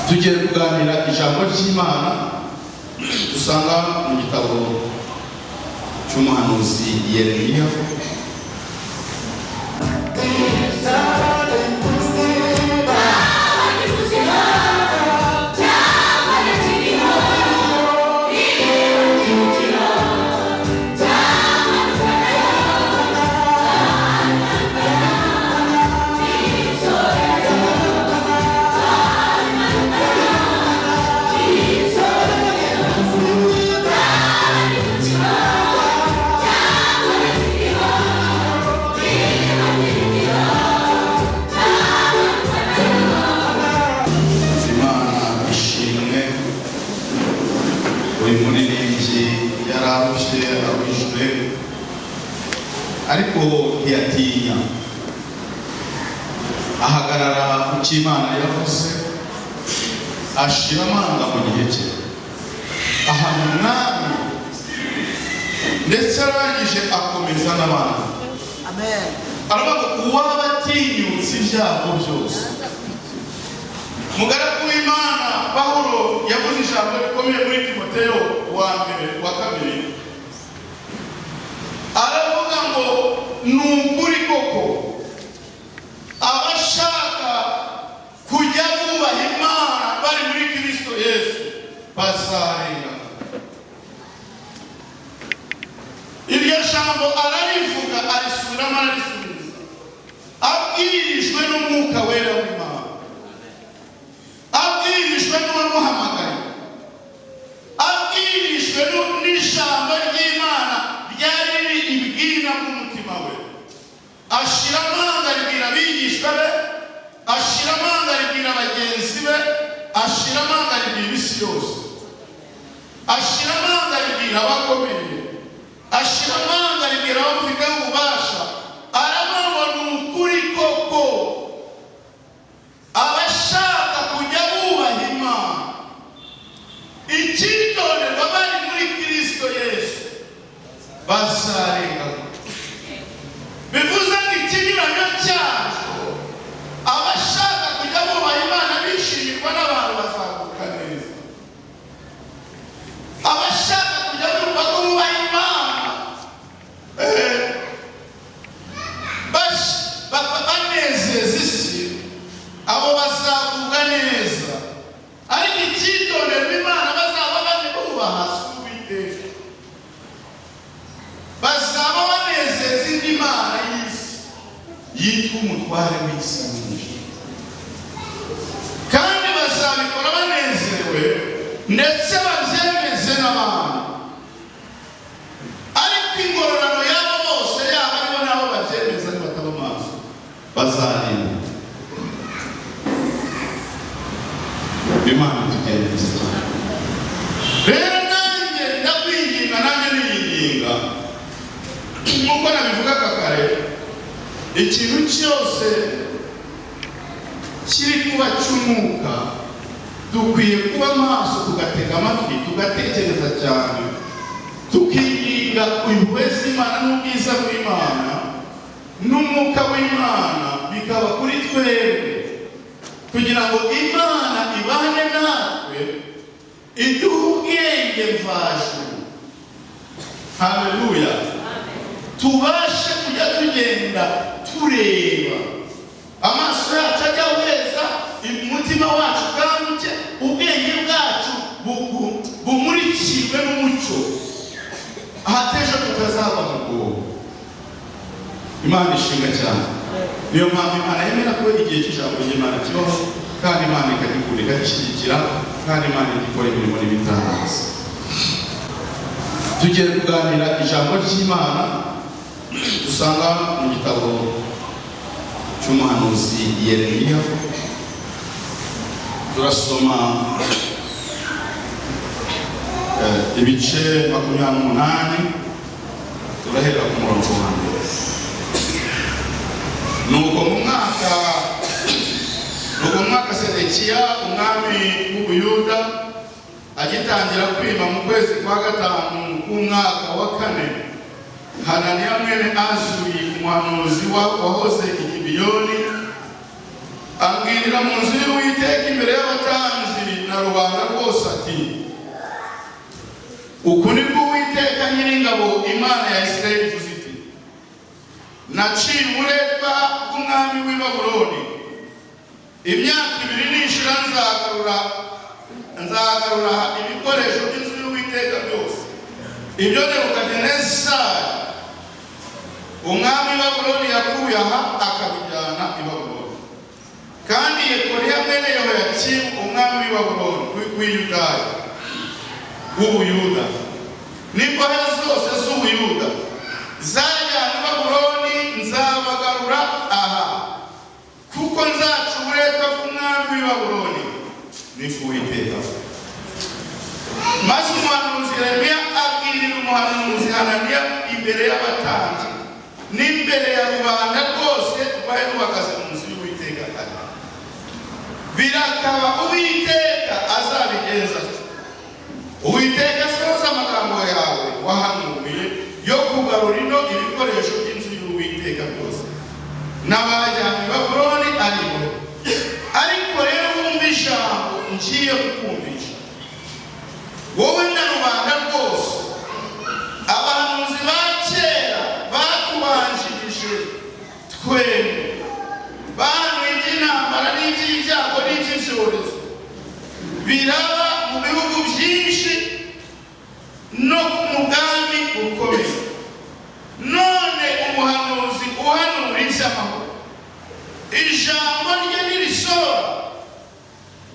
tugiye kuganira ijambo ry'Imana dusanga mu gitabo cy'umuhanuzi Yeremiya. Ariko ntiyatinya, ahagarara ku cy'Imana yavuze, ashira amanga mu gihe cye, ahana umwami ndetse arangije akomeza n'abandi. Amen. Aravuga uwaba atinyutse ibyago byose. Mugaragu w'Imana Pawulo yavuze ijambo rikomeye muri Timoteyo wa mbere wa kabiri, aravuga ngo nukuri koko abashaka kujya bubaha Imana bari muri Kristo Yesu bazarenga. Iryo jambo ararivuga, arisubiramo, ararisubiza, abwirijwe n'Umwuka Wera w'Imana, abwirijwe n'uwamuhamagaye, abwirijwe n'ijambo ry'Imana ryari riri ibwina bw'umutima we. Ashira amanga ribwira abigishwa be, ashira amanga ribwira bagenzi be, ashira amanga ribwira isi yose, ashira amanga ribwira abakomeye, ashira amanga ribwira abafite ububasha. Aravuga ni ukuri koko abashaka kujya bubaha Imana, icyitonderwa bari muri Kristo Yesu bazarenga. Bivuze ngo ikinyuranyo cyacu, abashaka kujya bubaha Imana bishimirwa n'abantu bazaguka neza. Abashaka kujya bumva ko bubaha Imana banezeza isi, abo bazaguka neza. Ariko icyitonderwa Imana bazaba bari bubaha Uwiteka, bazaba banezeza indi mana y'isi yitwa umutware w'isi n'ijuru, kandi bazabikora banezerewe ndetse babyemeze n'abantu. Ariko ingororano yabo bose, yaba aribo nabo babyemeza nibataba amaso, bazarinda. Imana tugerageza cyane. Rero nanjye ndakwinginga, nanjye niyinginga, nk'uko nabivugaga kare, ikintu cyose kiri kuba cy'umwuka dukwiye kuba maso, tugatega amatwi, tugatekereza cyane, tukirinda impuhwe z'Imana n'ubwiza bw'Imana n'umwuka w'Imana bikaba kuri twebwe, kugira ngo Imana ibane natwe, iduhe ubwenge mvajuru. Haleluya. Tubashe kujya tugenda tureba, amaso yacu ajya weza, umutima wacu ukanguke, ubwenge bwacu bumurikirwe n'umucyo, ahatejo tutazaba mugobo. Imana ishinga cyane. Niyo mpamvu Imana yemera ko igihe cy'ijambo ry'Imana kibaho, kandi Imana ikagikunda ikagishyigikira, kandi Imana igikora imirimo n'ibitangaza. Tugiye kuganira ijambo ry'Imana dusanga mu gitabo cy'umuhanuzi Yeremiya. Turasoma ibice 28, turahera ku murongo wa mbere. Nuko mu mwaka Sedekiya umwami w'Ubuyuda agitangira kwima mu kwezi kwa gatanu k'umwaka wa 4, Hananiya mwene Azuri umuhanuzi wahoze i Gibeyoni ambwirira mu nzu y'Uwiteka imbere y'abatambyi uku nibwo Uwiteka Nyiringabo Imana ya Isirayeli ivuze iti, naciye uburetwa bw'umwami w'i Babuloni, imyaka 2 nishira nzagarura ibikoresho by'inzu y'Uwiteka byose, ibyo Nebukadinezari umwami w'i Babuloni yakuye aha akabijyana i Babuloni. Kandi Yekoniya mwene Yehoyakimu umwami w'i Babuloni w'Iyudaya w'Ubuyuda n'imbohe zose z'Ubuyuda zajyana i Babuloni nzabagarura aha, kuko nzaca uburetwa bw'umwami w'i Babuloni niko Uwiteka. Maze umuhanuzi Yeremiya abwirira umuhanuzi Hananiya imbere y'abatambyi n'imbere ya rubanda rwose rwari rubakaze mu nzu y'Uwiteka ati, birakaba Uwiteka azabigenza ati, Uwiteka asohoza amagambo yawe wahanuye yo kugarura ino ibikoresho by'inzu y'Uwiteka byose n'abajyana i Babuloni ari bo. Ariko rero wumva ijambo ngiye kukumvisha, wowe na rubanda rwose, abahanuzi ba kera batubanjirije twembi bahanuye iby'intambara n'iby'ibyago n'iby'ibyorezo biraba mu bihugu byinshi no ku mugambi ukomeye. None umuhanuzi uhanura iby'amahoro, ijambo rye nirisohora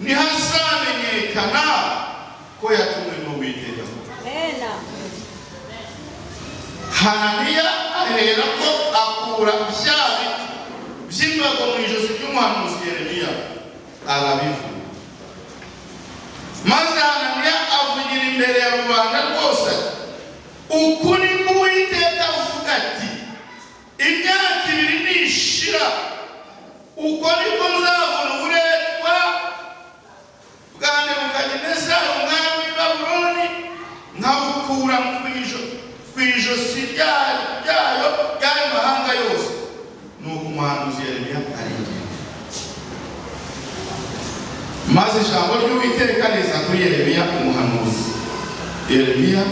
ntihazamenyekana ko yatumwe n'Uwiteka. Hananiya ahera ko akura bya biti by'imbago mu ijosi ry'umuhanuzi Yeremiya arabivuga. Maze Hananiya avugira imbere ya rubanda rwose ati, uku niko Uwiteka avuga ati, imyaka 2 nishira, uko niko nzavuna uburetwa bwa Nebukadinezari umwami w'i Babuloni nkabukura ku ijosi ryayo ry'ayo mahanga yose. Nuko umuhanuzi Yeremiya arengera. Maze ijambo ry'Uwiteka riza kuri Yeremiya umuhanuzi. Yeremiya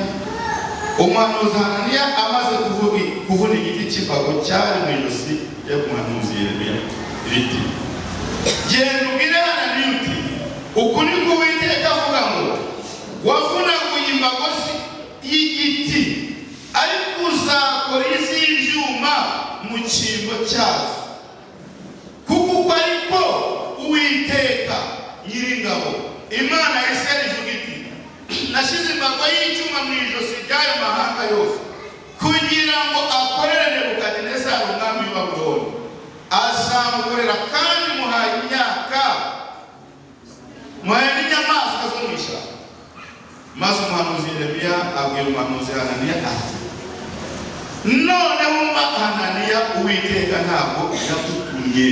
umuhanuzi Hananiya amaze kuvuna igiti cy'imbago cyari mu ijosi ry'umuhanuzi Yeremiya riti, genda ubwire Hananiya uti, uku niko Uwiteka avuga ngo, wavunaguye imbago y'igiti, ariko uzakora iz'ibyuma mu cyimbo cyazo. Kuko uko ariko Uwiteka Nyiringabo Imana ya Isirayeli ivuga iti, nashyize imbago y'icyuma mu ijosi ry'ayo mahanga yose, kugira ngo akorere Nebukadinezari umwami w'i Babuloni. Azamukorera kandi muhaye imyaka, muhaye n'inyamaswa zo mu ishyamba. Maze umuhanuzi Yeremiya abwira umuhanuzi Hananiya ati, none wumva Hananiya, Uwiteka ntabwo yagutumye,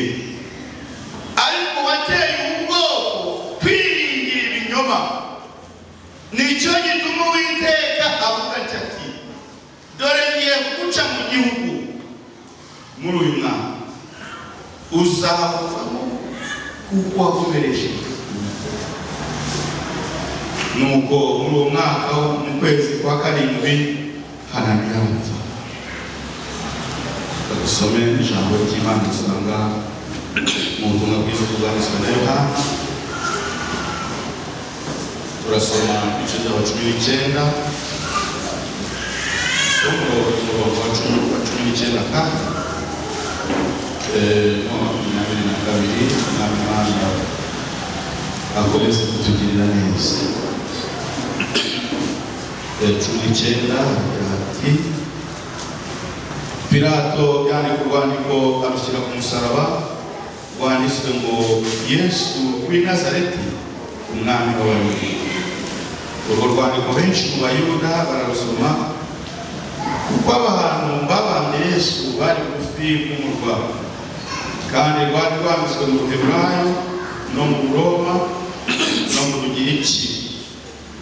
ariko wateye ubwoko kwiringira ibinyoma. Nicyo gituma Uwiteka avuga ati, dore ngiye kuguca mu gihugu muri uyu mwaka, uzavamo kuko wakomereje. Nuko muri uwo mwaka mu kwezi kwa 7 Hananiya arapfa. Dusome ijambo ry'Imana dusanga mu butumwa bwiza bwanditswe na Yohana. Turasoma igice cya 19, somo umurongo wa 19 kandi 22 n'Imana akomeze kutugirira neza. 19 ati, Pilato yandika urwandiko arushyira ku musaraba, rwanditswe ngo, Yesu w'i Nazareti umwami w'Abayuda. Urwo rwandiko benshi mu Bayuda bararusoma, kuko abantu babambye Yesu bari bugufi bw'umurwa, kandi rwari rwanditswe mu Ruheburayo no mu Roma no mu Rugiriki.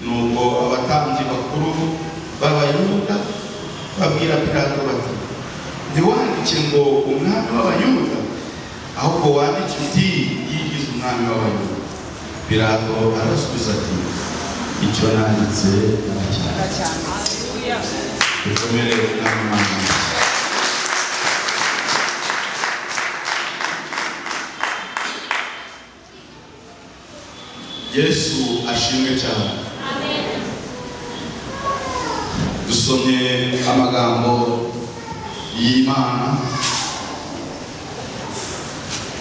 Nuko abatambyi bakuru b'Abayuda babwira Pilato bati, ntiwandike ngo umwami w'Abayuda, ahubwo wandike uti yigize umwami w'Abayuda. Pilato arasubiza ati, icyo nanditse cyane. Dukomere n'Imana. Yesu ashimwe cyane. Dusomye amagambo y'Imana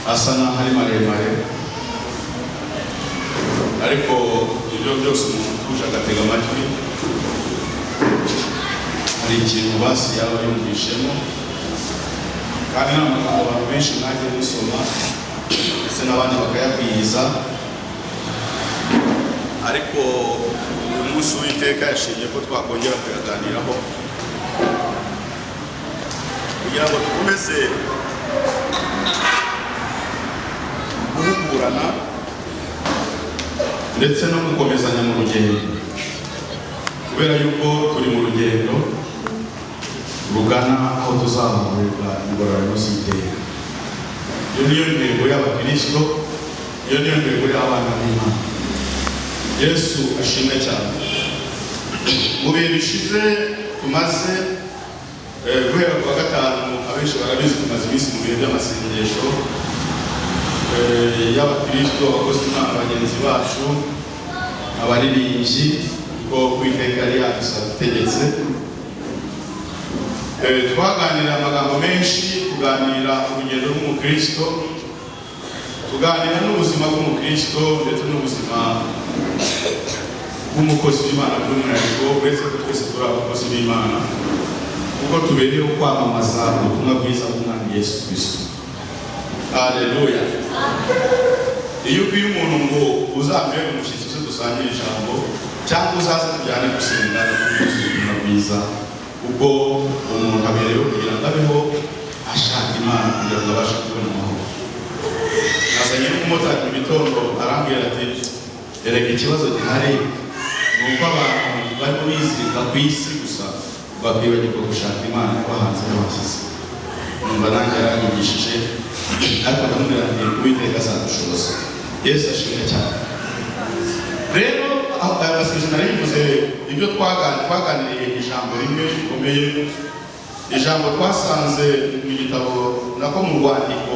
asa n'aho ari maremare, ariko ibyo byose umuntu utuje agatega amatwi hari ikintu basi yaba yumvishemo, kandi n'amagambo abantu benshi mwagiye musoma ndetse n'abandi bakayabwiriza, ariko uyu munsi Uwiteka yashimye ko twakongera kuyaganiraho kugira ngo dukomeze guhugurana ndetse no gukomezanya mu rugendo, kubera yuko turi mu rugendo rugana aho tuzahurirwa ingororano z'iteka. Iyo niyo ntego y'Abakristo, iyo niyo ntego y'abana b'Imana. Yesu ashimwe cyane. Mu bihe bishize tumaze guhera ku wa gatanu, abenshi barabizi tumaze iminsi mu bihe by'amasengesho y'Abakristo, abakozi b'Imana bagenzi bacu, abaririmbyi, ko Uwiteka yari yadutegetse. Twaganira amagambo menshi, tuganira urugendo rw'umukristo, tuganira n'ubuzima bw'umukristo ndetse n'ubuzima bw'umukozi w'Imana by'umwihariko, uretse ko twese turi abakozi b'Imana, kuko tubereyeho kwamamaza ubutumwa bwiza bw'Umwami Yesu Kristo. Haleluya. Iyo ubwiye umuntu ngo uzambere umushyitsi se dusangire ijambo, cyangwa uzaze tujyane gusenga ubutumwa bwiza, kuko umuntu abereyeho kugira ngo abeho ashaka Imana kugira ngo abashe kubona amahoro. Nazanye n'umumotari mu gitondo arambwira ati, erega ikibazo gihari ni uko abantu bari bizirika ku isi gusa bakwibagirwa gushaka Imana bahanze n'abashyize. Numva nanjye yaranyigishije, ariko ndamubwira nti Uwiteka azadushoboza. Yesu ashimwe cyane. Rero aya masezerano nari bivuze ibyo twaganiriye ijambo rimwe rikomeye, ijambo twasanze mu gitabo nako mu rwandiko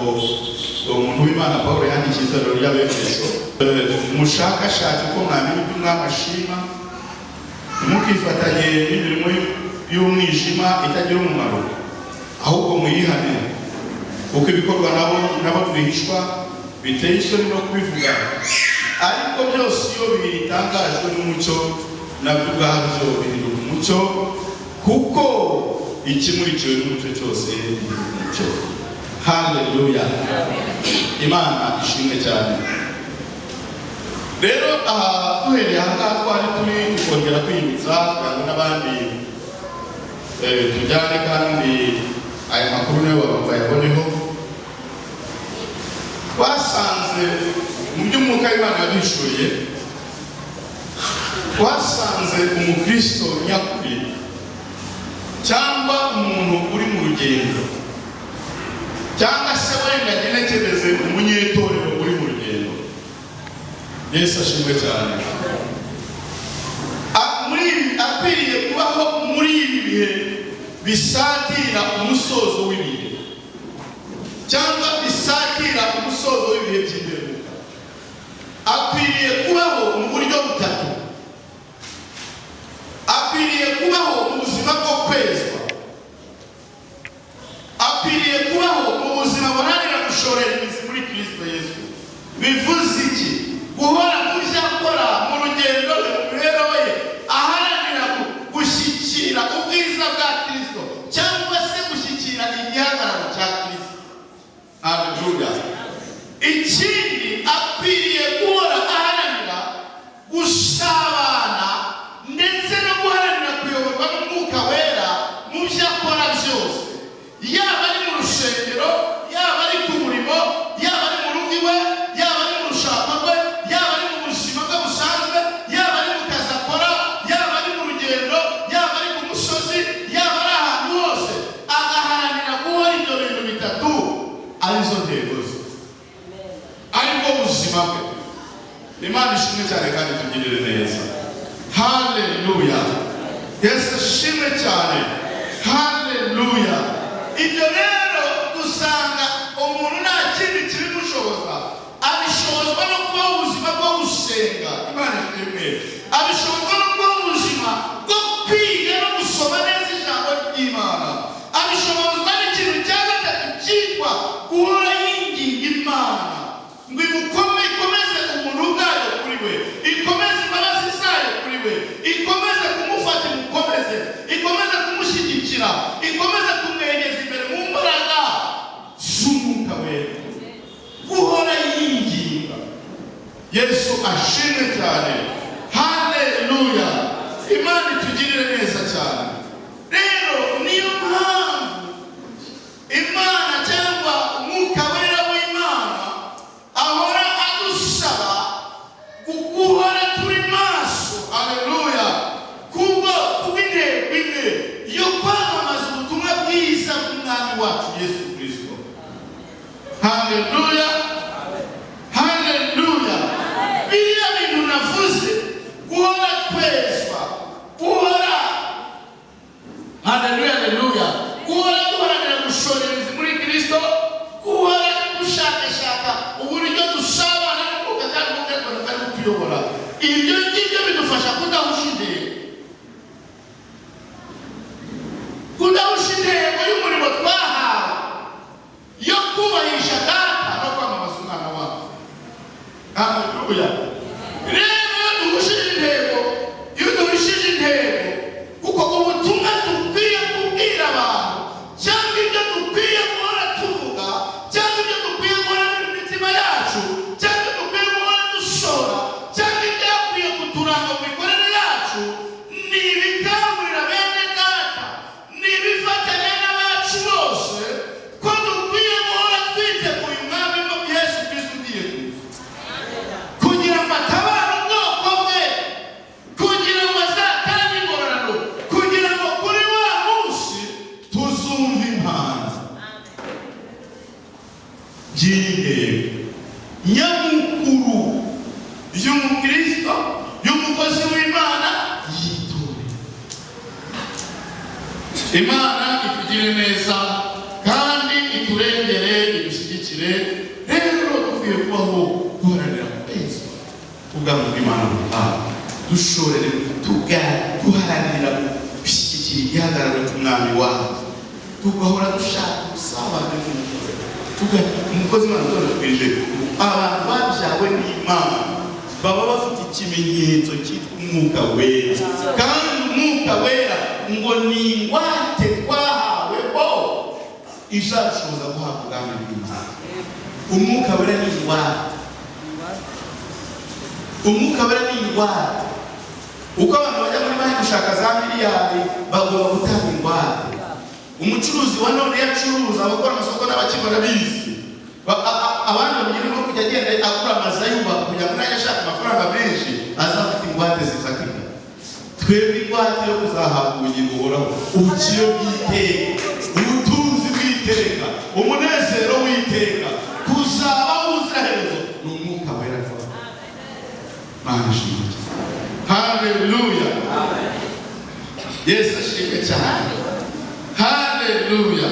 umuntu w'Imana Pawulo yandikiye itorero ry'Abefeso. Mushakashake ko mwamenya ibyo Umwami ashima, ntimukifatanye n'imirimo y'umwijima itagira umumaro, ahubwo muyihanire, kuko ibikorwa nabo bihishwa biteye isoni no kubivuga, ariko byose iyo bitangajwe n'umucyo nabyo ubwabyo bihinduka umucyo, kuko ikimurikiwe n'umucyo cyose gihinduka umucyo. Haleluya. Imana ishimwe cyane. Rero duhereye aha twari turi kongera kwiyibutsa kugira ngo n'abandi tujyane kandi aya makuru nayo bayaboneho. Twasanze mu by'umwuka w'Imana yabishuriye, twasanze umukristo nyakuri cyangwa umuntu uri mu rugendo, cyangwa se wenda ngenekereze umunyetorero uri mu rugendo. Yesu ashimwe cyane. Akwiriye kubaho muri ibi bihe bisatira umusozo w'ibihe, cyangwa bisatira umusozo w'ibihe by'imperuka. Akwiriye kubaho mu buryo butatu. Akwiriye kubaho mu buzima bwo kwezwa. Akwiriye kubaho mu buzima buharanira gushorera imizi muri Kristo Yesu. Bivuze iki? Guhora mu byo akora mu rugendo rwe, mu mibereho ye, aharanira gushyikira ubwiza bwa Kristo, cyangwa se gushyikira igihagararo cya Kristo. Haleluya. Ikindi, akwiriye guhora aharanira gusabana ndetse no guharanira kuyoborwa n'Umwuka Wera mu byo akora byose, yaba ari mu rusengero, yaba ari ku murimo, yaba ari mu rugo iwe, yaba ari mu rushako rwe, yaba ari mu buzima bwe busanzwe, yaba ari mu kazi akora, yaba ari mu rugendo, yaba ari ku musozi, yaba ari ahantu hose, agaharanira guhora ibyo bintu bitatu arizo ntego ze, aribwo buzima bwe. Imana ishimwe cyane kandi tugirire neza. Haleluya. Yesu ashimwe cyane. Haleluya. Ibyo rero dusanga umuntu nta kindi kibimushoboza. Abishobozwa no kuba ubuzima bwo gusenga. Imana ishimwe. Abishobozwa no kuba ubuzima bwo kwiga no gusoma neza ijambo ry'Imana. Abishobozwa n'ikintu cya gatatu cyitwa guhora yinginga Imana ngo ikomeze umuntu ubwayo kuri we, ikomeze imbabazi zayo kuri we, ikomeze kumufata, ikomeze kumushyigikira, ikomeze kumwegeza imbere mu mbaraga z'Umwuka Wera. Guhora yinginga. Yesu ashimwe cyane. Haleluya. Imana itugirire neza cyane. Rero niyo mpamvu Imana cyangwa Umwuka Wera w'Imana ahora adusaba guhora turi maso. Haleluya. Kubw'intego imwe yo kwamamaza ubutumwa bwiza bw'Umwami wacu Yesu Kristo. Haleluya. Haleluya. Biriya bintu navuze, guhora twezwa, guhora, haleluya, haleluya, guhora duharanira gushora imizi muri Kristo, guhora dushakashaka uburyo dusabana n'Umwuka kandi Umwuka kandi kutuyobora. Ibyo ngibyo bidufasha kudahusha intego. Kudahusha intego y'umurimo twahawe yo kubahisha Data no kwamamaza Umwana wawe. Haleluya. Rero iyo duhishije intego, kuko ubutumwa dukwiye kubwira abantu cyangwa ibyo dukwiye guhora tuvuga cyangwa ibyo dukwiye guhora mu mitima yacu cyangwa ibyo dukwiye guhora dushora cyangwa ibyakwiye kuturanga mu mikorere yacu, ni ibikangurira bene Data, ni ibifatanya n'abacu bose ko dukwiye guhora twiteguye Umwami Yesu Kristo ugiye kuza, kugira ngo atabare ubwoko bwe, kugira ngo azatange ingororano, kugira ngo kuri wa munsi tuzumve impanda by'intego nyamukuru y'umukristo, y'umukozi w'Imana yitorera. Imana itugire neza kandi iturengere, idushyigikire. Rero dukwiye kubaho duharanira kwezwa ubwami bw'Imana buhawe, dushorere duharanira gushyigikira igihagararo cy'Umwami wacu, tugahora dushaka gusabana umukozi w'Imana utoranyije. Abantu babyawe n'Imana baba bafite ikimenyetso cyitwa Umwuka Wera, kandi Umwuka Wera ngo ni ingwate twahawe izashoboza guhabwa ubwami bw'Imana. Umwuka Wera ni ingwate. Umwuka Wera ni ingwate. Uko abantu bajya muri banki gushaka za miliyari, bagomba gutanga ingwate. Umucuruzi wa none yacuruza, abakora amasoko n'abakimara bizi. Abandi bagira ngo kujya agenda agura amazu ayubaka kugira ngo najya ashaka amafaranga menshi azafite ingwate zifatika. Twebwe ingwate yo kuzahabwa ubugingo buhoraho, ubukire bw'iteka, ubutunzi bw'iteka, umunezero w'iteka, kuzaba ubuziraherezo ni Umwuka Wera. Mana ishimwe. Haleluya. Yesu ashimwe cyane. Haleluya.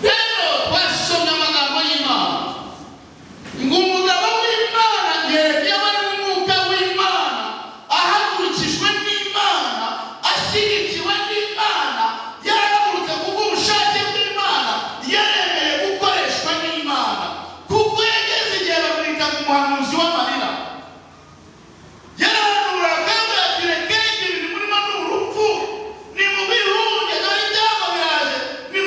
Rero twasomye amagambo y'Imana ngo umugabo w'Imana yewe n'Umwuka w'Imana ahagurukijwe n'Imana, ashyigikiwe n'Imana, yarahagurutse kubw'ubushake bw'Imana, yaremeye gukoreshwa n'Imana, kuko yageze igihe bamwita mu muhanuzi w'amarira. Yarahanura kandi ati rekenge ibintu murimo ni urupfu, ni mu bihunge, dore ibyago biraje, ni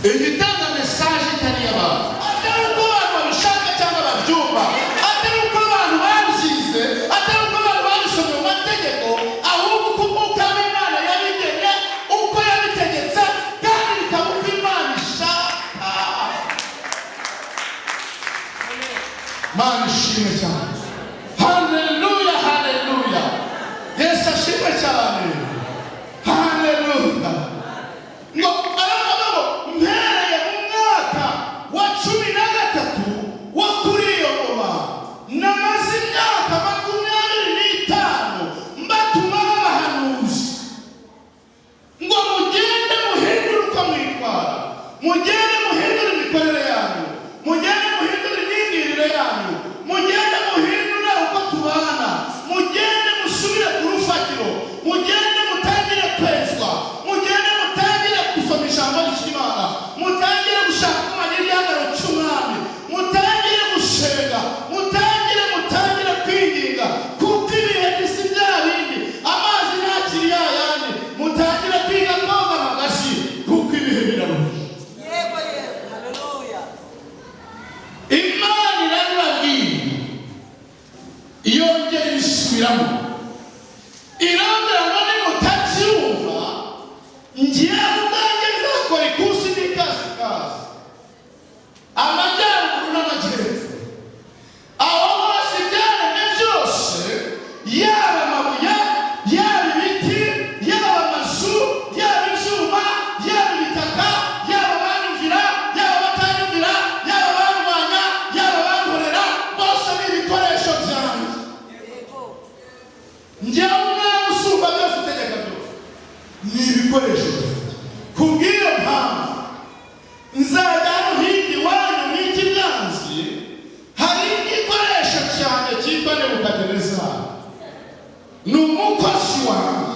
igitanga message itari y'abantu, atari uko abantu babishaka cyangwa babyumva, atari uko abantu babyize, atari uko abantu babisomye mu mategeko, ahubwo uko Umwuka w'Imana yabigennye, uko yabitegetse, kandi bikaba uko Imana ishaka. Mana ishimwe cyane. Haleluya, haleluya. Yesu ashimwe cyane. Haleluya. Ngo arababo mpereye mu mwaka wa 13 wo kuri iyo ngoma, namaze imyaka 25 mbatuma abahanuzi ngo mugende muhindure uko mwitwara, mugende muhindure imikorere yanyu, mugende muhindure imyigirire yanyu, mugende muhindure uko tubana, mugende musubire ku rufatiro, mugende mutangire kwezwa, mugende mutangire gusoma ijambo ry'Imana, mutangire gushaka kumenya igihagararo cy'umwami, mutangire gusenga, mutangire kwinginga, kuko ibihe bisi bya bindi, amazi ntakiri yayandi, mutangire kwiga koga amagasi, kuko ibihe birarushye. Yego yego, haleluya. Imana irababwiye, yongera ibisubiramo, irambwira ngo nimutabyumva, ngiye ubwanjye nzakora ikusi n'ikasikazi, amajyaruguru n'amajyepfo, aho hose ibyaremwe byose, yaba amabuye, yaba ibiti, yaba amazu, yaba ibyuma, yaba ibitaka, yaba abanyumvira, yaba abatanyumvira, yaba abandwanya, yaba abankorera, bose ni ibikoresho byanjye. Njyewe umwami usumba byose utegeka byose ni ibikoresho byanjye. Kubw'iyo mpamvu nzajya hano hirya iwanyu mw'iki byanzi, hari igikoresho cyane cyitwa Nebukadinezari, ni umukozi wanjye,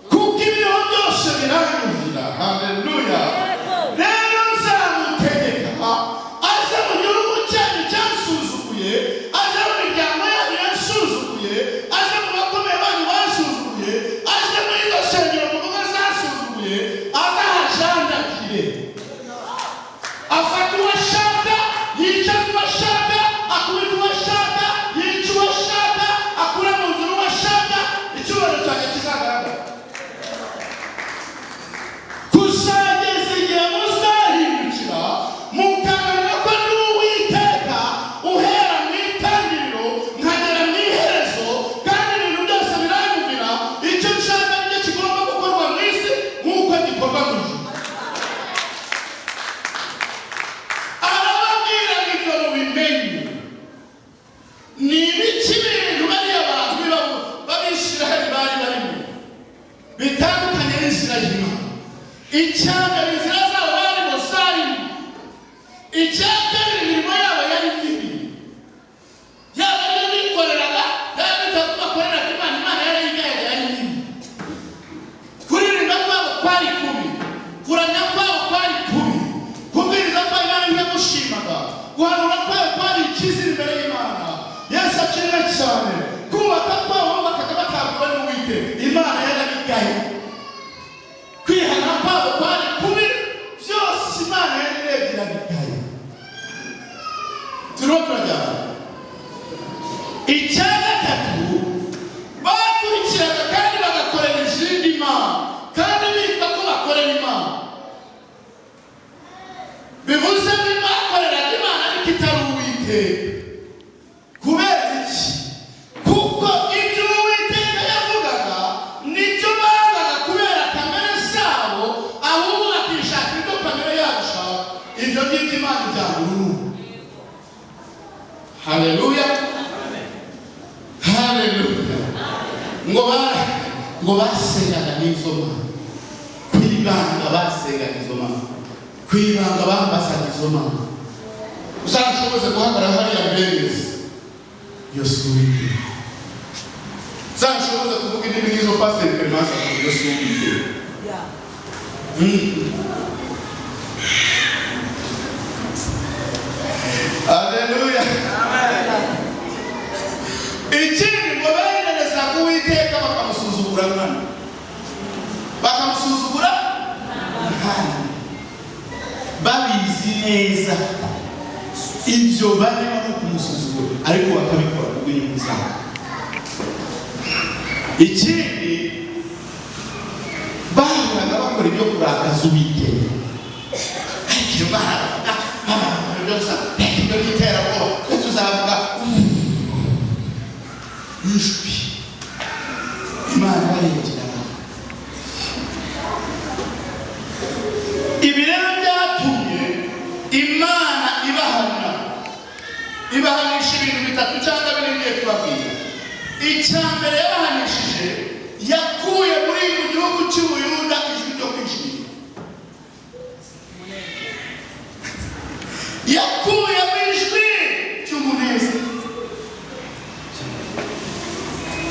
kuko ibiriho byose biranyumvira. Haleluya. Rero nzamutegeka aze mu gihugu cyanyu cyansuzuguye, aze mu miryango yanyu yansuzuguye, aze mu bakomeye banyu basuzuguye, aze muri izo nsengero muvuga zasuzuguye, azahajandagire, afata uwo ashaka, yicaza uwo ashaka, akubita uwo ashaka, yica uwo ashaka, akura mu nzira uwo ashaka, icyubahiro cyanjye kizagaragara. Kuzageza igihe muzahindukira mukamenya ko ndi Uwiteka, uhera mu itangiriro nkagera mu iherezo, kandi ibintu byose biranyumvira, icyo nshaka nicyo kigomba gukorwa mu isi nk'uko gikorwa mu ijuru. Arababwira ngo ibyo mubimenye. Ni ibiki bintu bariya abantu b'Abisiraheli bari barimo bitandukanye n'inzira y'Imana? Icya mbere, inzira zabo barimo zari mbi. Icya kabiri, imirimo yabo yari mibi, yaba iyo bikoreraga, yaba bita ko bakoreraga Imana, Imana yarayigayaga yari mibi. Kuririmba kwabo kwari kubi, kuramya kwabo kwari kubi, kubwiriza kwabo Imana ntiyamushimaga, guhanura kwabo kwari ikizira imbere y'Imana. Yesu akirira cyane, kubaka kwabo bakaga batabwa n'Uwiteka, Imana yarabigaye. Kwihana kwabo kwari kubi, byose Imana yarabigaye. Turiho turajyana. Icya gatatu, bakurikiraga kandi bagakorera izindi mana, kandi bitwa ko bakorera Imana. Bivuze ko bakoreraga Imana ariko itari Uwiteka. Kubera iki? Kuko ibyo Uwiteka yavugaga nibyo bavugaga kubera kamere zabo, ahubwo bakishakira ibyo kamere yabo ishaka. Ibyo ngibyo Imana ibyangurura. Haleluya. Haleluya. Ngo basengaga n'izo mana, kwibanga basengaga izo mana, kwibanga bambasaga izo mana. Uzashoboze guhagarara hariya mbengezi, Yesu Uwiteka. Uzashoboze kuvuga indimi nk'izo Pasiteri Clemence avuga, Yesu Uwiteka. Haleluya. Ikindi ngo begereza Uwiteka bakamusuzugura nkana, bakamusuzugura nkana. neza ibyo barimo no kumusuzugura ariko bakabikora kubw'inyungu zabo. Ikindi bahoraga bakora ibyo kurakaza Uwiteka, ariko iyo baravuga ibyo by'iterabwoba tuzavuga ijwi Imana barengera. Ibi rero byatumye Imana ibahanisha ibintu bitatu cyangwa bine ngiye kubabwira. Icya mbere yabahanishije, yakuye muri mu gihugu cy'Ubuyuda ijwi ryo kwishimira. Yakuye mu ijwi cy'umunezero.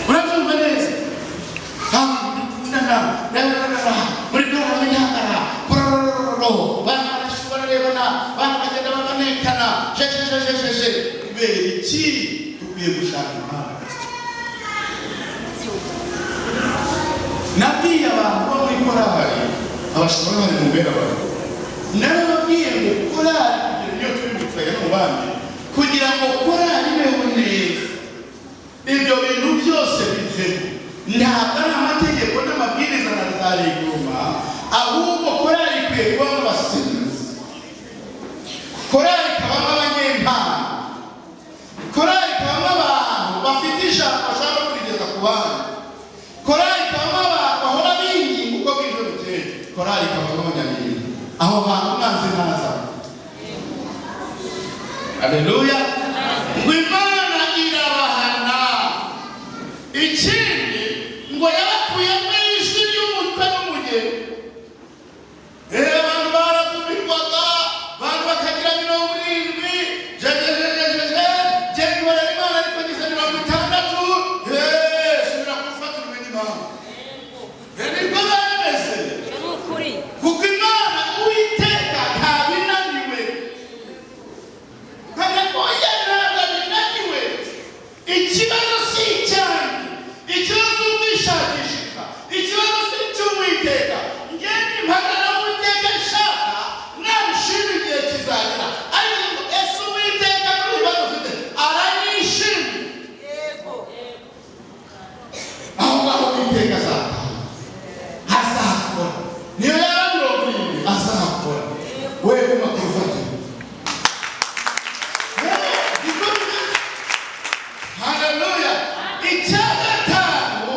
Urabyumva neza? Muri bwara bw'intambara bararebana bagenda babanekana kubera iki dukwiye gushaka Imana. Nabwiye abantu bo muri korali abashobora bari mu mbera bari narababwiye ngo korali iyo tubibutsaga no bandi kugira ngo korali ibeho neza ibyo bintu byose biveho. Ntabwo ari amategeko n'amabwiriza na za regoma, ahubwo korali ikwiye kubamo abasizi, korali ikabamo abanyempano, korali ikabamo abantu bafite ijambo bashaka kurigeza ku bandi, korali ikabamo abantu bahora binginga uko bwije bukeye, korali ikabamo abanyamiringo. Aho hantu umwanzi ntaza. Haleluya. Ngo Imana irabahana. Ikindi ngo yabakuye mu ijwi ry'umutwe n'umugeni. Abantu baragumirwaga, abantu bakagira 70, jejejejeje Imana ariko ngize 60. Subira kufatira ibindi Imana. Nibwo bameze. Kuko Imana Uwiteka ntabinaniwe. Ntabwo binaniwe. Ikibazo si icyanyu, ikibazo ubwishakishika, ikibazo si icy'Uwiteka. Ngeni impagara Uwiteka nshaka namushima igihe kizagera. Ariko ngo ese Uwiteka n'ibibazo ufite aranyishimye. Yego. Aho ngaho Uwiteka azakora. Niyo yaba 70 azakora. Wewe guma kurufatira. Haleluya. Icyagatanu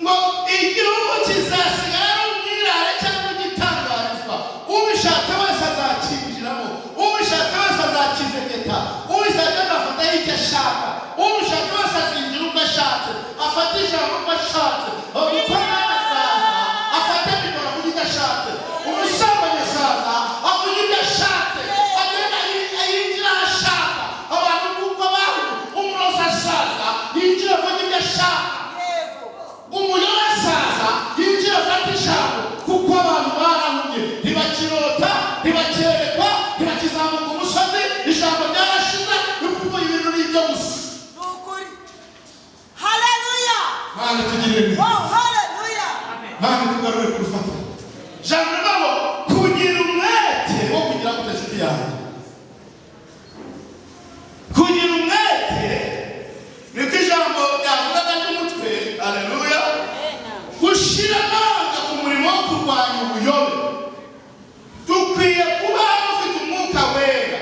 ngo igihugu kizasigara umwirare cyangwa igitangarizwa. Ubishatse wese azakinjiramo, ubishatse wese azakizegeta, ubishatse agafata icyo ashaka, ubishatse wese azinjira uko ashatse, afata ijambo uko ashatse, umukono azaza afate mikoro avuga icyo ashatse, umusambanyi azaza avuga icyo ashatse, agenda yinjira aho ashaka, abantu kuko bahu umurozi azaza yinjira avuga icyo ashaka, umuyobozi azaza yinjira afata ijambo kuko abantu barahumye, ntibakirota, ntibakerekwa, ntibakizamuka umusozi, ijambo ryarashize, kuko ibintu ni ibyo gusa. Nukuri. Haleluya. Mana tugirire neza. Oh, haleluya. Mana tugarure ku rufatiro. Jambo nabo kugira umwete wo kugira ngo inshuti yanjye. Kugira umwete niko ijambo ryavugaga ry'umutwe. Haleluya. Gushira amanga ku murimo wo kurwanya ubuyobe. Dukwiye kuba dufite umwuka wera,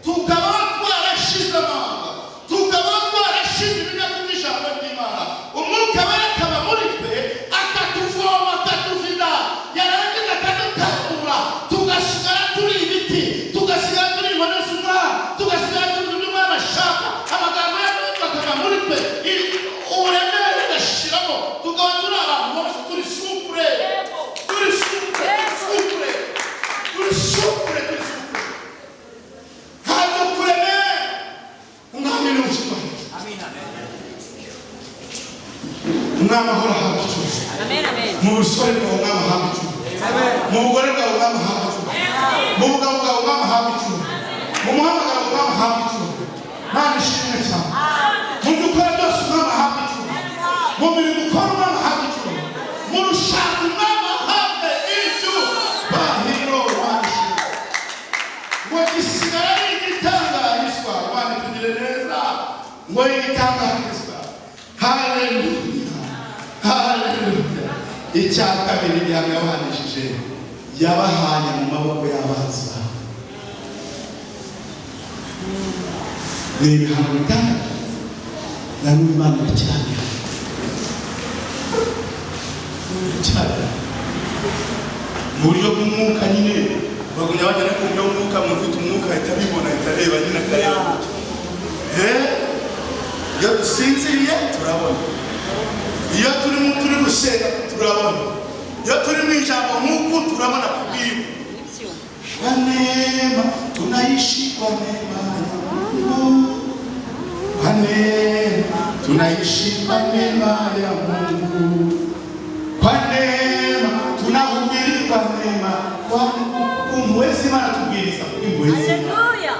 tukaba twarashize amanga, tukaba twarashize ibinyago by'ijambo ry'Imana. Umwuka wera akaba muri twe, akatuvoma, akatuvida, yarangiza akadutahura, tugasigara turi ibiti, tugasigara turi inkone z'Umwami, tugasigara turi ibyo Umwami ashaka. Amagambo y'Imana akaba muri twe, uburemere bugashiramo, tukaba turi abantu bose turi supure, turi supure, supure, turi supure, turi supure. Ntabwo kuremera Umwami ni ubuzima. Umwami ahora ahabwa icyubahiro. Mu busore bwawe Umwami ahabwa icyubahiro. Mu bugore bwawe Umwami ahabwa icyubahiro. Mu bugabo bwawe Umwami ahabwa icyubahiro. Mu muhamagaro Umwami ahabwa icyubahiro. Mana ishimwe cyane. Mu byo ukora byose Umwami ahabwa icyubahiro. Mu mirimo ukora Umwami ahabwa icyubahiro. Mu rushako Umwami ahabwa icyubahiro. Mana ishimwe. bitangarizwa. Haleluya, haleluya. Icya kabiri yagabanishije, yabahanye mu maboko y'abanzi babo. Ni ibihano bitandatu na n'ubu Imana irakiranira mu buryo bw'umwuka nyine. Bagumya bajya ku buryo bw'umwuka, mufite umwuka ahita abibona, ahita areba nyine akareba. Iyo dusinziriye turabona, iyo turi gusenga turabona, iyo turi mu ijambo nk'uku turabona kubwiwe. Kwa neema tunaishi, kwa neema ya Mungu, kwa neema tunaishi, kwa neema ya Mungu, kwa neema tunahubiri, kwa neema, kwa kumwezi mana tubwiriza kumwezi. Haleluya.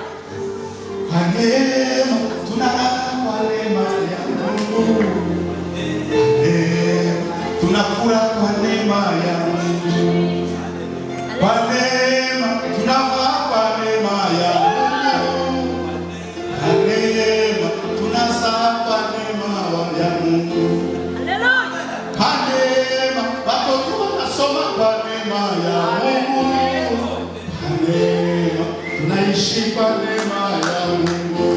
Kwa neema tunalala, kwa neema ya Mungu, kwa neema tunakula, kwa neema ya Mungu, kwa neema tunavaa, kwa neema ya Mungu, kwa neema tunazaa, kwa neema ya Mungu. Haleluya. Kwa neema watoto wanasoma, kwa neema ya Mungu, kwa neema tunaishi, kwa neema ya Mungu.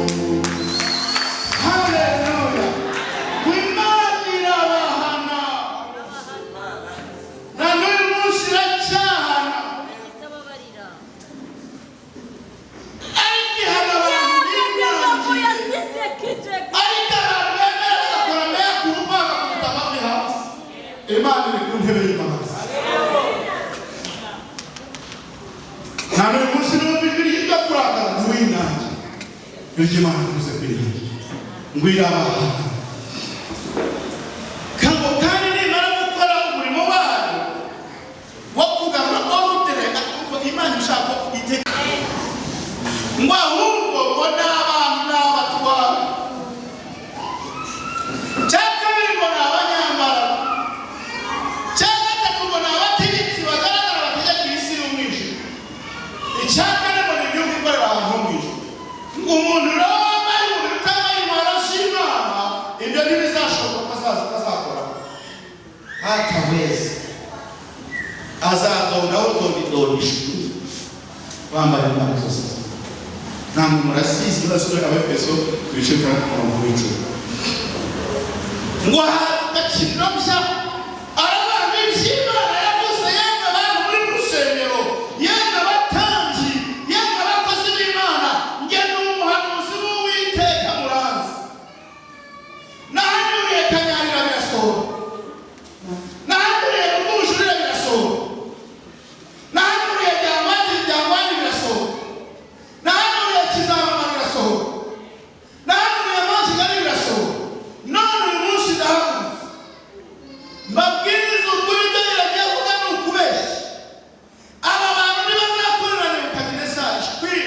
Haleluya. Kwimani na wahana na n'umunsi iracyahana. Ariko hano abantu b'inyange, ariko abantu bemera bakorana ku Mana kuruta abandi hasi. Imana iri ku ntebe y'imbabazi. Nta n'umunsi n'umwe ijya kurakara ntiwinange. Bityo Imana ivuze kwinange ngo irabahana. Kandi nimara gukora umurimo wayo wo kugarura orudire, kuko Imana ishaka iteka ngo ahubwo ngo n'abantu n'abatwara. Cya kabiri ngo ni abanyambara. Cya gatatu ngo ni abategetsi bagaragara bategeka isi y'umwijima. Icya kane ngo ni igihugu ikorera ahantu mu ijuru. Umuntu rero wambaye umubiri utambaye intwaro z'Imana, ibyo ntibizashoboka ko azakora. Hataweza azagahuraho dodishwe wambaye intwaro zose. Namwe murasizi basore Abefeso ibice 6:10. Ngo agaciro bya arabana iby'Imana yavuze, yemwe abantu muri rusengero, yemwe abatambyi, yemwe abakozi b'Imana, nge n'umuhanuzi w'Uwiteka muranzi. Nahanuriye Kanyarira birasohora, nahanuriye Rwujurire birasohora, nahanuriye Byangwani birasohora, nahanuriye Kizamama birasohora, nahanuriye Manshigari birasohora. None uyu munsi ndahagurutse mbabwiriza ukuri, ibyo biragiye kuvuga ni ukubeshya. Aba bantu ntibazakorera Nebukadinezari kwiri.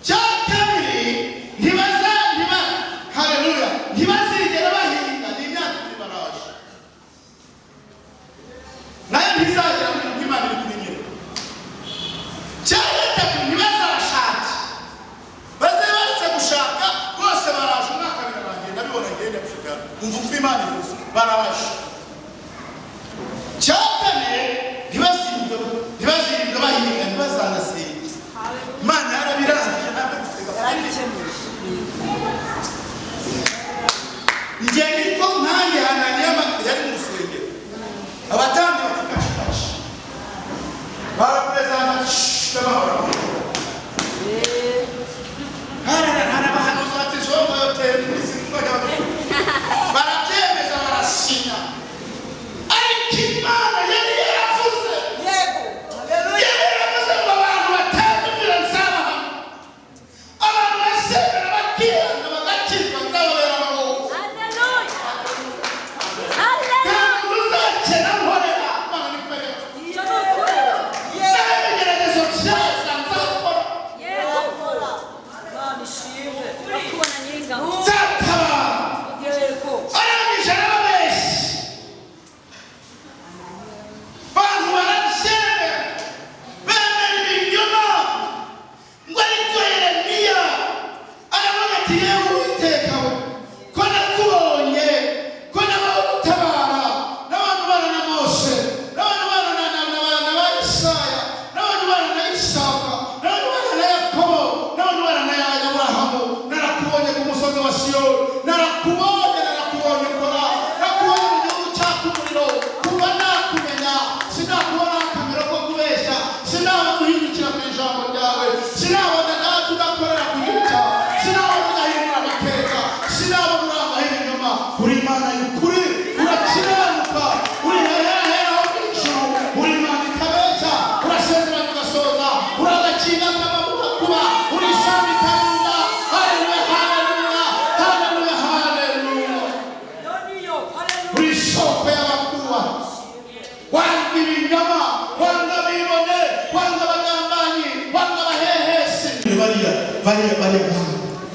Cya kabiri haleluya, ntibazigera bahinga. Ni imyaka ibiri baraje, nayo ntizagera muri uko Imana iri kubinyura. Cya gatatu ntibazashake, baretse gushaka rwose baraje. Umwaka birarangiye ndabibona ngende Afurika, umva uko Imana ivuze, baraje. Cya kane ntibazirinde bahinga, ntibazanasenga. Imana yarabirangije, ntabwo gusenga igihe niko nkange Hananiya yari mu rusengero, abatambyi batikashikashi baraperezanta bahora hari abahanuzi bati jongo yoteye n'isi barabyemeza barasinya. Ariko Imana yari yaravuze, yego haleluya, yari yaravuze ngo abantu batandukira nzabahana, abantu basengera bakihana bagakizwa nzababera amaboko. Haleluya, haleluya. Ntabwo uzakena nkorera Imana ni kubera iyo n'ibigeragezo byaza nzabahana.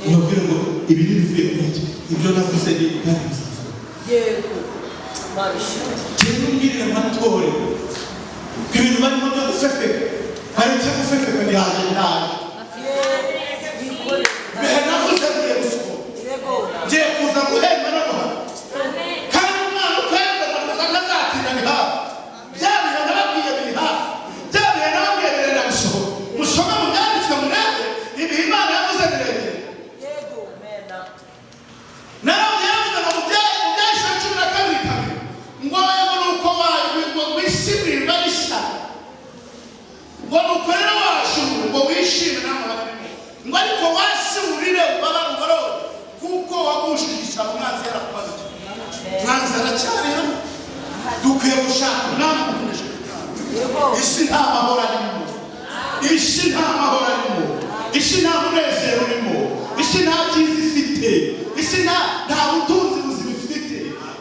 ubabwire ngo ibi bivuye kuri iki ibyo navuze ni kandi yego marishimwe cyane mbwirira amatore ibintu barimo byo gufefeka hari icyo gufefeka ni haje naje bihe navuze ngiye gusuko ngiye kuza guhemba no guhana kandi umwana ukwenda akazatinda ni hafi bya bihe nababwiye biri hafi bya bihe nababwiye birenda gusohoka musome mu byanditswe murebe ibihe Imana yavuze birebire yego mena narabwiye yavuze ngo mu byahise 12 ngo nuko ngo wishimira barishya ngo nuko rero washimira ngo wishime n'amabarimo ngo ariko wasiburire ubabara uborowe kuko wagushigisha umwanzi yarakumaze umwanzi aracyari hano dukwiye gushaka umwami kunesha isi nta mahoro arimo isi nta mahoro arimo isi nta munezero urimo isi nta byiza ifite isi nta butunzi buzima ifite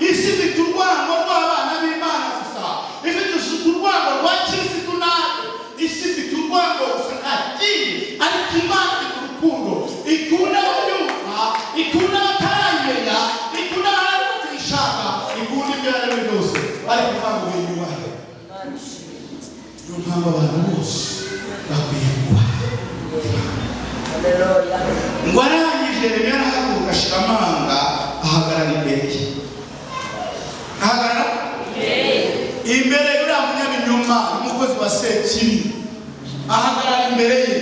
isi ifite urwango rw'abana b'Imana gusa ifite urwango rwa kirisitu nabi isi ifite urwango gusa nta kindi ariko Imana ifite urukundo ikunda abayumva ikunda abatarayimenya ikunda abatayishaka ikunda ibyo ari byo byose ariko ntabwo biyubahe niyo mpamvu abantu bose bakwiye kubaha ngo arangije Yeremiya arahaguruka ashira amanga ahagarara imbere ye ahagarara imbere y'uriya munyabinyoma umukozi wa Sekibi ahagarara imbere ye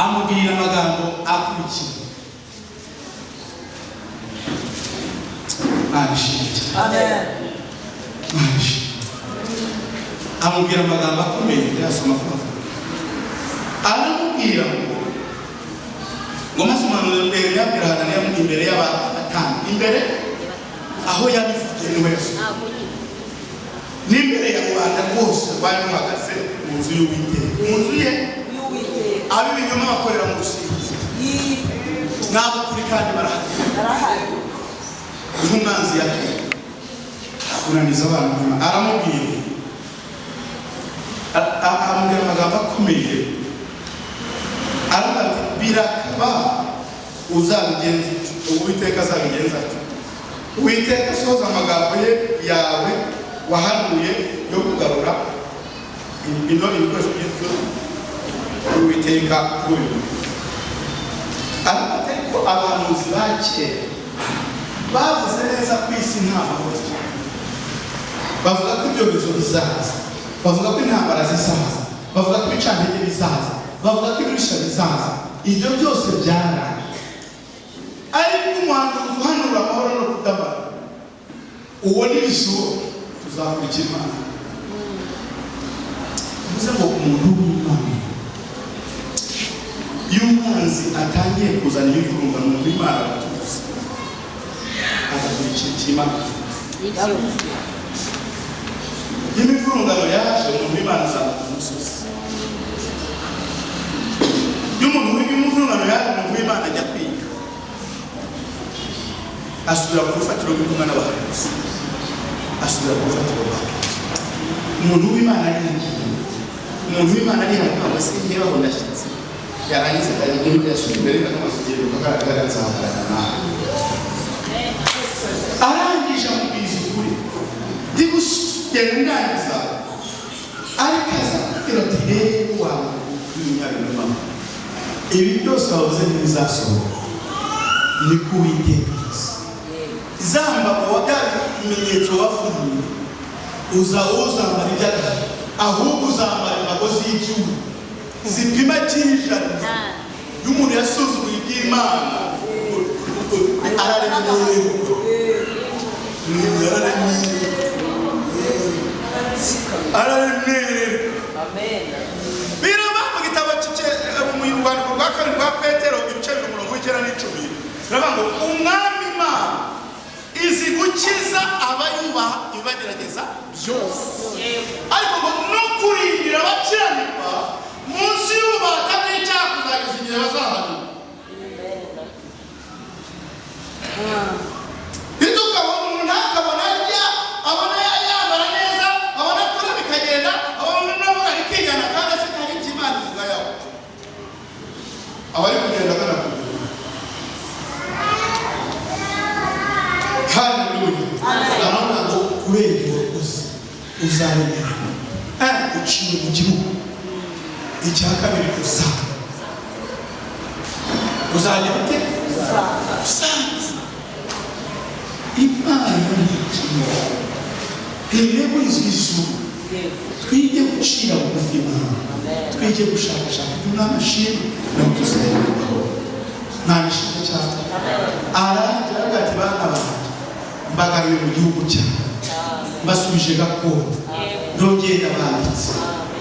amubwira amagambo akurikira amubwira amagambo akomeye yasoma kuva aramubwira ngo maze umuntu yabwira Hananiya imbere y'abatanu imbere aho yabivugiye niwe yasohoye n'imbere ya rubanda rwose bari bahagaze mu nzu y'Uwiteka mu nzu ye ab'ibinyoma bakorera mu rusengero ntabwo kuri kandi barahari umwanzi yateye kunaniza abantu aramubwira amagambo akomeye aravuga ati birakaba uzabigenza Uwiteka azabigenza ati Uwiteka asohoza amagambo yawe wahanuye yo kugarura ibikoresho by'inzu Uwiteka kuri ariko abahanuzi ba kera bavuze neza ko isi nta mahoro bavuga ko ibyorezo bizaza bavuga ko intambara zizaza bavuga ko ibicantege bizaza bavuga ko ibirisha bizaza ibyo byose byaraye ariko umuhanuzi uhanura amahoro no kudabara uwo n'ibisuro tuzakurikira Imana bivuze ngo umuntu w'Imana iyo umwanzi atangiye kuzana ibivurungano mu Imana aratuza agakurikira Imana imivurungano yaje mu Imana azamuka umusozi y'umuntu w'imivurungano yaje mu Imana ajya kwiga asubira ku rufatiro rw'intumwa n'abahanuzi asubira ku rufatiro rw'abahanuzi umuntu w'Imana ari umuntu w'Imana ari hano ntabwo se niba aho ndashyitse yarangiza akajya yasubira imbere n'amasugiro akagaragara nzahagarara nawe arangije amubwiza ukuri ndi gusugera ndangiza ariko aza kugira ati rero wawe w'umunyabinyoma ibi byose wavuze ntibizasohoka ni ku Uwiteka zamba wa bya bimenyetso wavuye uzambara iby'agahe ahubwo uzambara imigozi y'icyuma zipima cy'ijana y'umuntu yasuzuguye iby'Imana araremererwa biraba mu gitabo mu rwandiko rwa kabiri rwa Petero ibice 9:10 biravuga ngo umwami Imana izi gukiza abayubaha ibagerageza byose ariko ngo no kurindira abakiranirwa munsi y'ububata bw'icyaha kuzageza igihe bazahanirwa bitukabona umuntu ntakabona arya abona yambara neza abona akora bikagenda abona n'aho ari kwigana kandi afite hari Imana ivuga yawe abari kugenda banakugura. Haleluya. Abana ngo kubera wakoze uzaremera uciye mu gihugu icya kabiri gusa uzajya ute usanze Imana y'ikimo intego izizu twige gucira bugufi Imana twige gushakashaka n'amashimwe no kuzenguruka ntabishimwe cyane arangira agati bana banjye mbagaruye mu gihugu cyawe mbasubije gakondo ndongera banditse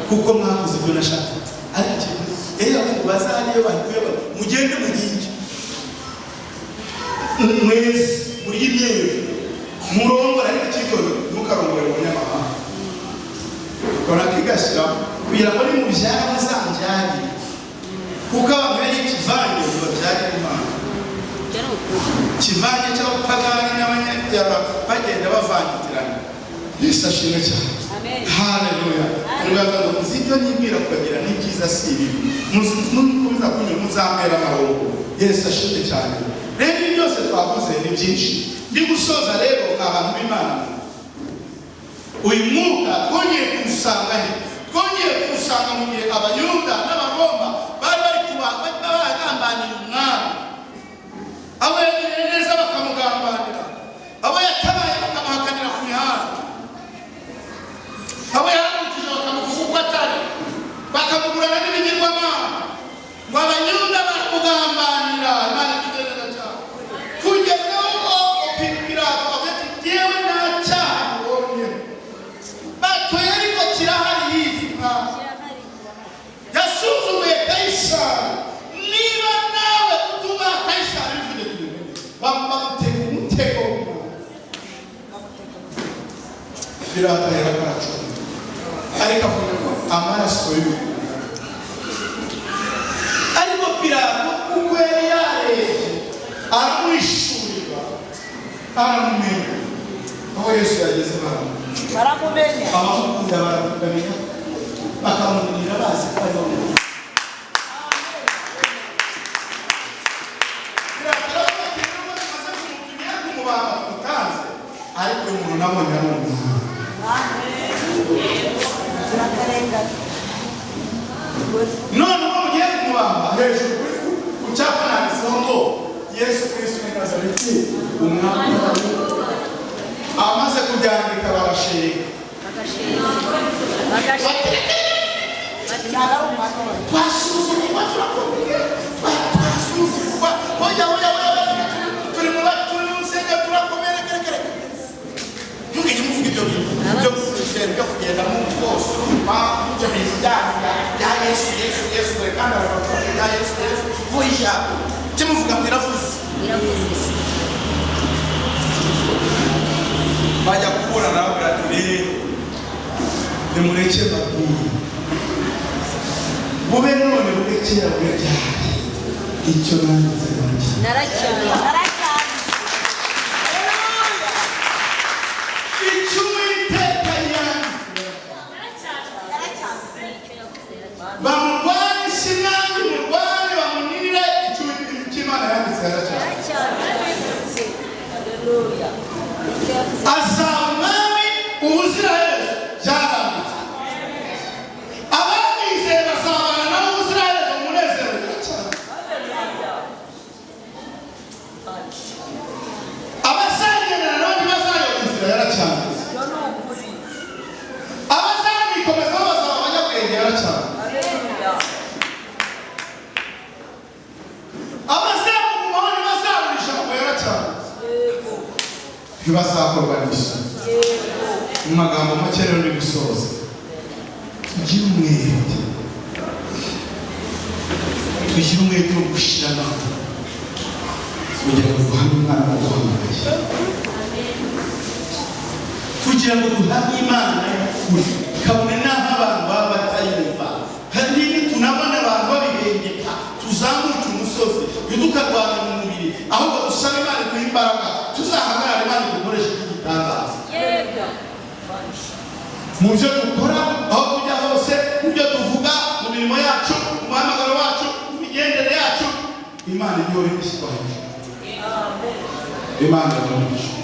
kuko mwakoze ibyo nashaka ariko bazariye bakuye mugende muginge mwese muri imyeru murongora ariko kitono ntukarongore mu nyamahanga kora kigashyira kugira ngo ni mu byaro muzanjyane kuko abantu bari kivange babyara Imana kivange cy'abapagani n'abanyabyaha bagenda bavangitirana. Yesu ashimwe cyane. Haleluya. Nubwo ngo nzibyo nyibwira kugira ni byiza si ibi mukomeza kunyura muzamera amahoro. Yesu ashimwe cyane. Rero byose twavuze ni byinshi ndi gusoza rero abantu b'Imana uyu mwuka twongeye kusanga mu gihe Abayuda n'Abaroma bari bari kubagambanira umwami abo yagiriye neza bakamugambanira abo yatabaye bakamuhakanira ku mihanda abo yahagurukije bakamuvuga uko atari bakamugurana n'ibigirwamana ngo Abayuda baramugambanira Imana ikigereza cyane kugeza aho Pilato avuga ati yewe nta cyaha mubonye batoye ariko kirahari yitwa yasuzuguye Kayisari niba nawe utuba Kayisari bamutega umutego Pilato yarakacu ariko amaraso y'uyu ariko Pilato kuko yari yarebye aramwishurira aramumenya aho Yesu yageze baramumenya abamukunda baramukamenya bakamunira bazi ko ari wowe ariko umuntu nabonye ari umuntu none uko mugiye kumubamba hejuru ku cyapa nanditseho ngo Yesu Kristo w'i Nazareti umwami amaze kubyandika barashega twasuzumwa turakomeye twasuzumwa hoya turi mu rusengero turakomeye kare mugende muvuga ibyo bintu byo gusengera byo kugenda mu bwose ibyo bintu bya Yesu kandi aravuga bya Yesu hoya cyo muvuga mwiravuze bajya kubura nawe rero nimureke babwire bube none bugekera bwajyanye icyo nanditse naracyane bamurwanye sinandi murwanye bamunirire icy'Imana yanditse azaba umwami ubuziraherezo byaranditse abamwizeye bazabana nawe ubuziraherezo umunezero biracyane abazagendana nawe ntibazayoba inzira yaracyanditse abazamwikomezaho bazaba abanyabwenge yaracyane abazamugumaho ntibazaburisha ngo yaracyane ntibazakorwa n'isoni mu magambo make rero ni gusoza tugire umwete wo gushyira amahoro kugira ngo duhane umwana waduhamagaye kugira ngo duhane Imana y'ukuri kabone n'aho abantu baba batayumva kandi nitunabona abantu babirengeka tuzamuke umusozi ntidukarwane mu mubiri ahubwo dusabe Imana ikuha imbaraga tuzahagarare Imana dukoreshe igitangaza mu byo dukora aho tujya hose mu byo tuvuga mu mirimo yacu mu muhamagaro wacu mu migendere yacu imana igihora igishyirwa hejuru. Amen. Imana iramugisha.